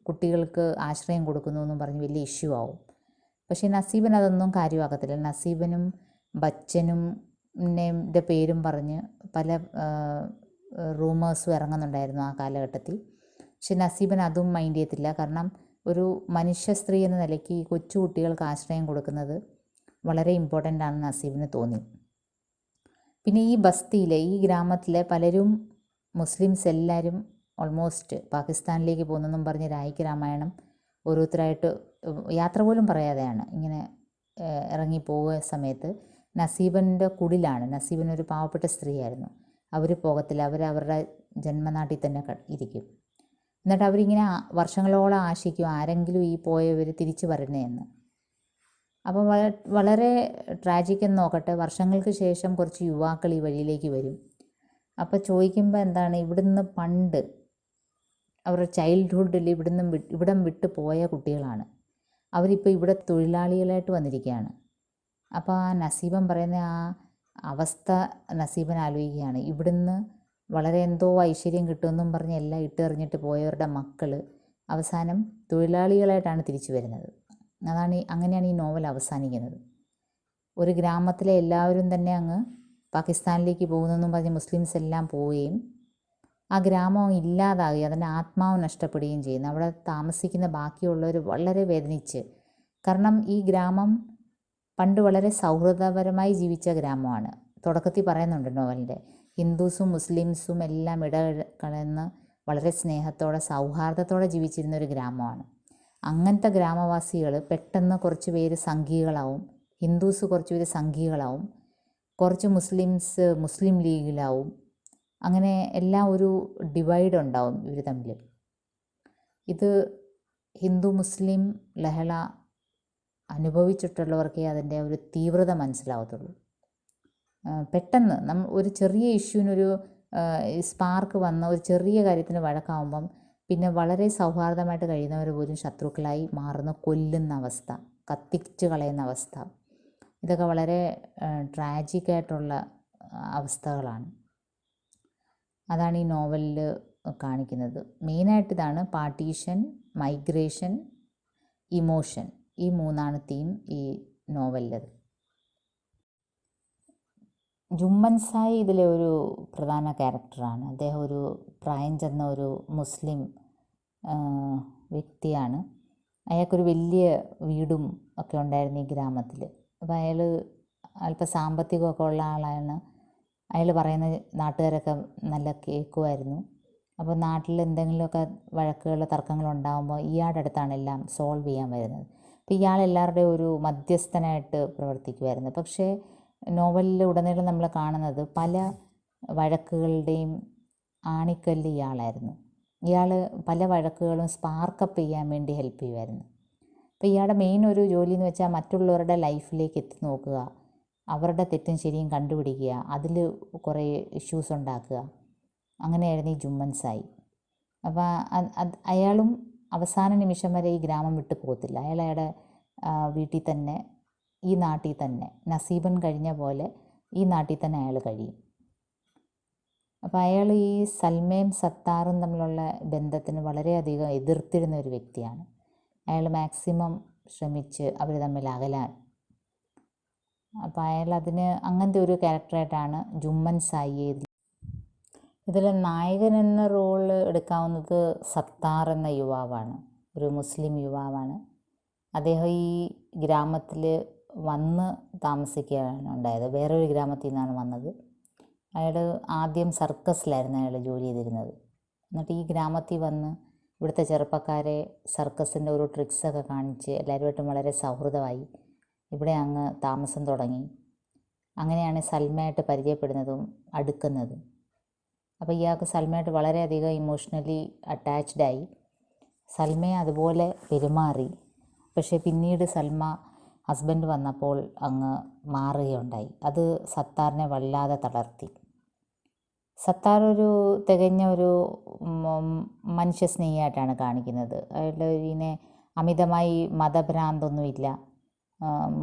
കുട്ടികൾക്ക് ആശ്രയം കൊടുക്കുന്നു എന്നും പറഞ്ഞ് വലിയ ഇഷ്യൂ ആവും. പക്ഷേ നസീബൻ അതൊന്നും കാര്യമാക്കത്തില്ല. നസീബനും ബച്ചനും ൻ്റെ പേരും പറഞ്ഞ് പല റൂമേഴ്സും ഇറങ്ങുന്നുണ്ടായിരുന്നു ആ കാലഘട്ടത്തിൽ. പക്ഷെ നസീബൻ അതും മൈൻഡ് ചെയ്യത്തില്ല. കാരണം ഒരു മനുഷ്യ സ്ത്രീ എന്ന നിലയ്ക്ക് ഈ കൊച്ചു കുട്ടികൾക്ക് ആശ്രയം കൊടുക്കുന്നത് വളരെ ഇമ്പോർട്ടൻ്റ് ആണെന്ന് നസീബിന് തോന്നി. പിന്നെ ഈ ബസ്തിയിലെ ഈ ഗ്രാമത്തിലെ പലരും മുസ്ലിംസ് എല്ലാവരും ഓൾമോസ്റ്റ് പാകിസ്ഥാനിലേക്ക് പോകുന്നെന്നും പറഞ്ഞ് രായിക്ക് രാമായണം ഓരോരുത്തരായിട്ട് യാത്ര പോലും പറയാതെയാണ് ഇങ്ങനെ ഇറങ്ങിപ്പോകുക സമയത്ത് നസീബൻ്റെ കുടിലാണ്. നസീബനൊരു പാവപ്പെട്ട സ്ത്രീയായിരുന്നു. അവർ പോകത്തില്ല, അവരുടെ ജന്മനാട്ടിൽ തന്നെ ഇരിക്കും. എന്നിട്ട് അവരിങ്ങനെ വർഷങ്ങളോളം ആശിക്കും ആരെങ്കിലും ഈ പോയവർ തിരിച്ചു വരണേന്ന്. അപ്പോൾ വളരെ ട്രാജിക് എന്ന് നോക്കട്ടെ, വർഷങ്ങൾക്ക് ശേഷം കുറച്ച് യുവാക്കൾ ഈ വഴിയിലേക്ക് വരും. അപ്പോൾ ചോദിക്കുമ്പോൾ എന്താണ്, ഇവിടുന്ന് പണ്ട് അവരുടെ ചൈൽഡ്ഹുഡിൽ ഇവിടം വിട്ട് പോയ കുട്ടികളാണ്. അവരിപ്പോൾ ഇവിടെ തൊഴിലാളികളായിട്ട് വന്നിരിക്കുകയാണ്. അപ്പോൾ ആ നസീബൻ പറയുന്ന ആ അവസ്ഥ നസീബൻ ആലോചിക്കുകയാണ്. ഇവിടുന്ന് വളരെ എന്തോ ഐശ്വര്യം കിട്ടുമെന്നും പറഞ്ഞ് എല്ലാം ഇട്ടെറിഞ്ഞിട്ട് പോയവരുടെ മക്കൾ അവസാനം തൊഴിലാളികളായിട്ടാണ് തിരിച്ചു വരുന്നത്. അങ്ങനെയാണ് ഈ നോവൽ അവസാനിക്കുന്നത്. ഒരു ഗ്രാമത്തിലെ എല്ലാവരും തന്നെ അങ്ങ് പാകിസ്ഥാനിലേക്ക് പോകുന്നെന്നും പറഞ്ഞ് മുസ്ലിംസ് എല്ലാം പോവുകയും ആ ഗ്രാമം ഇല്ലാതാകുകയും അതിൻ്റെ ആത്മാവ് നഷ്ടപ്പെടുകയും ചെയ്യുന്നു. അവിടെ താമസിക്കുന്ന ബാക്കിയുള്ളവർ വളരെ വേദനിച്ച്, കാരണം ഈ ഗ്രാമം പണ്ട് വളരെ സൗഹൃദപരമായി ജീവിച്ച ഗ്രാമമാണ്. തുടക്കത്തിൽ പറയുന്നുണ്ട് നോവലിൻ്റെ, ഹിന്ദുസും മുസ്ലിംസും എല്ലാം ഇടകലർന്ന് വളരെ സ്നേഹത്തോടെ സൗഹാർദ്ദത്തോടെ ജീവിച്ചിരുന്ന ഒരു ഗ്രാമമാണ്. അങ്ങനത്തെ ഗ്രാമവാസികൾ പെട്ടെന്ന് കുറച്ച് പേര് സംഘികളാവും, ഹിന്ദുസ് കുറച്ച് പേര് സംഘികളാവും, കുറച്ച് മുസ്ലിംസ് മുസ്ലിം ലീഗിലാവും. അങ്ങനെ എല്ലാം ഒരു ഡിവൈഡ് ഉണ്ടാവും ഇവർ തമ്മിൽ. ഇത് ഹിന്ദു മുസ്ലിം ലഹള അനുഭവിച്ചിട്ടുള്ളവർക്കേ അതിൻ്റെ ഒരു തീവ്രത മനസ്സിലാവത്തുള്ളൂ. പെട്ടെന്ന് ഒരു ചെറിയ ഇഷ്യൂവിനൊരു സ്പാർക്ക് വന്ന ഒരു ചെറിയ കാര്യത്തിന് വഴക്കാവുമ്പം പിന്നെ വളരെ സൗഹാർദ്ദമായിട്ട് കഴിയുന്നവർ പോലും ശത്രുക്കളായി മാറുന്ന, കൊല്ലുന്ന അവസ്ഥ, കത്തിച്ച് കളയുന്ന അവസ്ഥ, ഇതൊക്കെ വളരെ ട്രാജിക്കായിട്ടുള്ള അവസ്ഥകളാണ്. അതാണ് ഈ നോവലിൽ കാണിക്കുന്നത്. മെയിനായിട്ട് ഇതാണ് പാർട്ടീഷൻ, മൈഗ്രേഷൻ, ഇമോഷൻ, ഈ മൂന്നാണ് തീം ഈ നോവലിലത്. ജുമ്മൻസായി ഇതിലെ ഒരു പ്രധാന ക്യാരക്ടറാണ്. അദ്ദേഹം ഒരു പ്രായം ചെന്ന ഒരു മുസ്ലിം വ്യക്തിയാണ്. അയാൾക്കൊരു വലിയ വീടും ഒക്കെ ഉണ്ടായിരുന്നു ഈ ഗ്രാമത്തിൽ. അപ്പോൾ അയാൾ അല്പം സാമ്പത്തികമൊക്കെ ഉള്ള ആളാണ്. അയാൾ പറയുന്ന നാട്ടുകാരൊക്കെ നല്ല കേൾക്കുമായിരുന്നു. അപ്പോൾ നാട്ടിൽ എന്തെങ്കിലുമൊക്കെ വഴക്കുകൾ തർക്കങ്ങളുണ്ടാകുമ്പോൾ ഇയാളുടെ അടുത്താണ് എല്ലാം സോൾവ് ചെയ്യാൻ വരുന്നത്. അപ്പോൾ ഇയാൾ എല്ലാവരുടെയും ഒരു മധ്യസ്ഥനായിട്ട് പ്രവർത്തിക്കുമായിരുന്നു. പക്ഷേ നോവലിൽ ഉടനീളം നമ്മൾ കാണുന്നത് പല വഴക്കുകളുടെയും ആണിക്കല്ല് ഇയാളായിരുന്നു. ഇയാൾ പല വഴക്കുകളും സ്പാർക്കപ്പ് ചെയ്യാൻ വേണ്ടി ഹെൽപ്പ് ചെയ്യുമായിരുന്നു. അപ്പോൾ ഇയാളുടെ മെയിൻ ഒരു ജോലി എന്ന് വെച്ചാൽ മറ്റുള്ളവരുടെ ലൈഫിലേക്ക് എത്തി നോക്കുക, അവരുടെ തെറ്റും ശരിയും കണ്ടുപിടിക്കുക, അതിൽ കുറേ ഇഷ്യൂസ് ഉണ്ടാക്കുക. അങ്ങനെയായിരുന്നു ഈ ജുമ്മൻസായി. അപ്പോൾ അയാളും അവസാന നിമിഷം വരെ ഈ ഗ്രാമം വിട്ടു പോകത്തില്ല. അയാളുടെ വീട്ടിൽ തന്നെ, ഈ നാട്ടിൽ തന്നെ, നസീബൻ കഴിഞ്ഞ പോലെ ഈ നാട്ടിൽ തന്നെ അയാൾ കഴിയും. അപ്പോൾ അയാൾ ഈ സൽമയും സത്താറും തമ്മിലുള്ള ബന്ധത്തിന് വളരെയധികം എതിർത്തിരുന്ന ഒരു വ്യക്തിയാണ്. അയാൾ മാക്സിമം ശ്രമിച്ച് അവർ തമ്മിൽ അകലാൻ. അപ്പോൾ അയാൾ അതിന് അങ്ങനത്തെ ഒരു ക്യാരക്ടറായിട്ടാണ് ജുമ്മൻസായിയെ ഇതിൽ നായകൻ എന്ന റോള് എടുക്കാവുന്നത് സത്താർ എന്ന യുവാവാണ്. ഒരു മുസ്ലിം യുവാവാണ്. അദ്ദേഹം ഈ ഗ്രാമത്തിൽ വന്ന് താമസിക്കുകയാണ് ഉണ്ടായത്. വേറൊരു ഗ്രാമത്തിൽ നിന്നാണ് വന്നത്. അയാൾ ആദ്യം സർക്കസിലായിരുന്നു അയാൾ ജോലി ചെയ്തിരുന്നത്. എന്നിട്ട് ഈ ഗ്രാമത്തിൽ വന്ന് ഇവിടുത്തെ ചെറുപ്പക്കാരെ സർക്കസിൻ്റെ ഒരു ട്രിക്സൊക്കെ കാണിച്ച് എല്ലാവരുമായിട്ടും വളരെ സൗഹൃദമായി ഇവിടെ അങ്ങ് താമസം തുടങ്ങി. അങ്ങനെയാണ് സൽമയായിട്ട് പരിചയപ്പെടുന്നതും അടുക്കുന്നതും. അപ്പോൾ ഇയാൾക്ക് സൽമയായിട്ട് വളരെയധികം ഇമോഷണലി അറ്റാച്ച്ഡായി. സൽമയെ അതുപോലെ പെരുമാറി. പക്ഷേ പിന്നീട് സൽമ ഹസ്ബൻഡ് വന്നപ്പോൾ അങ്ങ് മാറുകയുണ്ടായി. അത് സത്താറിനെ വല്ലാതെ തളർത്തി. സത്താർ ഒരു തികഞ്ഞ ഒരു മനുഷ്യസ്നേഹിയായിട്ടാണ് കാണിക്കുന്നത്. അയാളുടെ ഇതിനെ അമിതമായി മതഭ്രാന്തൊന്നുമില്ല.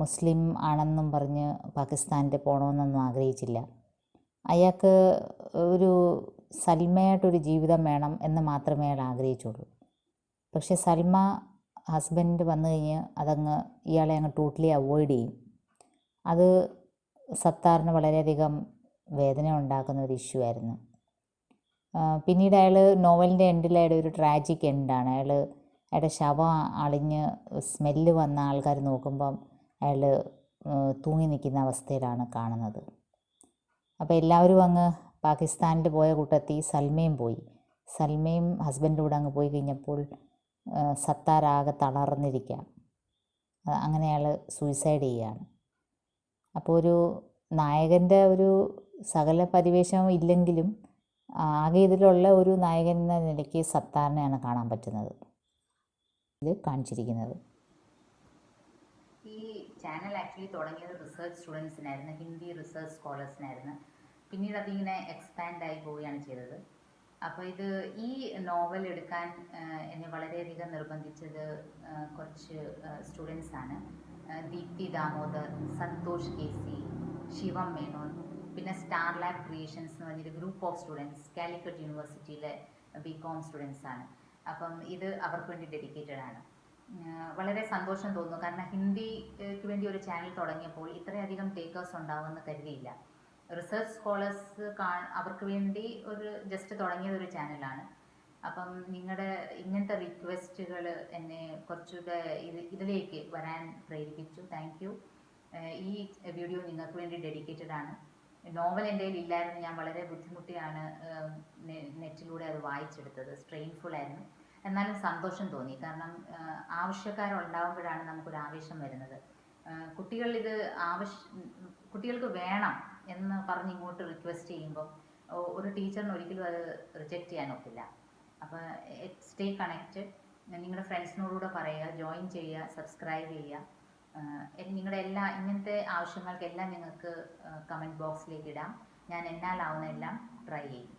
മുസ്ലിം ആണെന്നും പറഞ്ഞ് പാകിസ്ഥാനിൽ പോകണമെന്നൊന്നും ആഗ്രഹിച്ചില്ല. അയാൾക്ക് ഒരു സൽമയായിട്ടൊരു ജീവിതം വേണം എന്ന് മാത്രമേ അയാൾ ആഗ്രഹിച്ചുള്ളൂ. പക്ഷേ സൽമ ഹസ്ബൻഡ് വന്നു കഴിഞ്ഞ് അതങ്ങ് ഇയാളെ അങ്ങ് ടോട്ടലി അവോയ്ഡ് ചെയ്യും. അത് സത്താറിന് വളരെയധികം വേദന ഉണ്ടാക്കുന്ന ഒരു ഇഷ്യൂ ആയിരുന്നു. പിന്നീട് അയാൾ നോവലിൻ്റെ എൻഡിൽ അയാളുടെ ഒരു ട്രാജിക് എൻഡാണ്. അയാളുടെ ശവം അളിഞ്ഞ് സ്മെല്ല് വന്ന ആൾക്കാർ നോക്കുമ്പം അയാൾ തൂങ്ങി നിൽക്കുന്ന അവസ്ഥയിലാണ് കാണുന്നത്. അപ്പോൾ എല്ലാവരും അങ്ങ് പാകിസ്ഥാനിൽ പോയ കൂട്ടത്തിൽ സൽമയും പോയി. സൽമയും ഹസ്ബൻഡിൻ്റെ കൂടെ അങ്ങ് പോയി കഴിഞ്ഞപ്പോൾ സത്താർ ആകെ തളർന്നിരിക്കാം. അങ്ങനെ അയാൾ സൂയിസൈഡ് ചെയ്യുകയാണ്. അപ്പോൾ ഒരു നായകൻ്റെ ഒരു സകല പരിവേഷവും ഇല്ലെങ്കിലും ആകെ ഇതിലുള്ള ഒരു നായകൻ എന്ന നിലയ്ക്ക് സത്താറിനെയാണ് കാണാൻ പറ്റുന്നത് ഇതിൽ കാണിച്ചിരിക്കുന്നത്. ഈ ചാനൽ ആക്ച്വലി തുടങ്ങിയത് റിസർച്ച് സ്റ്റുഡൻസിനായിരുന്നു, ഹിന്ദി റിസർച്ച് സ്കോളേഴ്സിനായിരുന്നു. പിന്നീട് അതിങ്ങനെ എക്സ്പാൻഡ് ആയി പോവുകയാണ് ചെയ്തത്. അപ്പോൾ ഈ നോവൽ എടുക്കാൻ എന്നെ വളരെയധികം നിർബന്ധിച്ചത് കുറച്ച് സ്റ്റുഡൻസാണ്. ദീപ്തി ദാമോദർ, സന്തോഷ് കെ സി, ശിവം മേനോൻ, പിന്നെ സ്റ്റാർ ലാബ് ക്രിയേഷൻസ് എന്ന് പറഞ്ഞൊരു ഗ്രൂപ്പ് ഓഫ് സ്റ്റുഡൻസ് കാലിക്കറ്റ് യൂണിവേഴ്സിറ്റിയിലെ BCom സ്റ്റുഡൻസാണ്. അപ്പം ഇത് അവർക്ക് വേണ്ടി ഡെഡിക്കേറ്റഡ് ആണ്. വളരെ സന്തോഷം തോന്നുന്നു. കാരണം ഹിന്ദിക്ക് വേണ്ടി ഒരു ചാനൽ തുടങ്ങിയപ്പോൾ ഇത്രയധികം ടേക്കേഴ്സ് ഉണ്ടാവുമെന്ന് കരുതിയില്ല. റിസർച്ച് സ്കോളേഴ്സ് അവർക്ക് വേണ്ടി ഒരു ജസ്റ്റ് തുടങ്ങിയതൊരു ചാനലാണ്. അപ്പം നിങ്ങളുടെ ഇങ്ങനത്തെ റിക്വസ്റ്റുകൾ എന്നെ കുറച്ചുകൂടെ ഇതിലേക്ക് വരാൻ പ്രേരിപ്പിച്ചു. Thank you. ഈ വീഡിയോ നിങ്ങൾക്ക് വേണ്ടി ഡെഡിക്കേറ്റഡ് ആണ്. നോവൽ എൻ്റെ കയ്യിൽ ഇല്ലായിരുന്നു. ഞാൻ വളരെ ബുദ്ധിമുട്ടിയാണ് നെറ്റിലൂടെ അത് വായിച്ചെടുത്തത്. സ്ട്രെയിൻഫുൾ ആയിരുന്നു. എന്നാലും സന്തോഷം തോന്നി. കാരണം ആവശ്യക്കാരുണ്ടാകുമ്പോഴാണ് നമുക്കൊരു ആവേശം വരുന്നത്. കുട്ടികൾക്ക് വേണം എന്ന് പറഞ്ഞ് ഇങ്ങോട്ട് റിക്വസ്റ്റ് ചെയ്യുമ്പോൾ ഒരു ടീച്ചറിന് ഒരിക്കലും അത് റിജക്റ്റ് ചെയ്യാൻ ഒക്കില്ല. അപ്പോൾ സ്റ്റേ കണക്റ്റഡ്. നിങ്ങളുടെ ഫ്രണ്ട്സിനോടുകൂടെ പറയുക, ജോയിൻ ചെയ്യുക, സബ്സ്ക്രൈബ് ചെയ്യുക. നിങ്ങളുടെ ഇങ്ങനത്തെ ആവശ്യങ്ങൾക്കെല്ലാം നിങ്ങൾക്ക് കമൻറ്റ് ബോക്സിലേക്ക് ഇടാം. ഞാൻ എന്നാലാവുന്ന എല്ലാം ട്രൈ ചെയ്യും.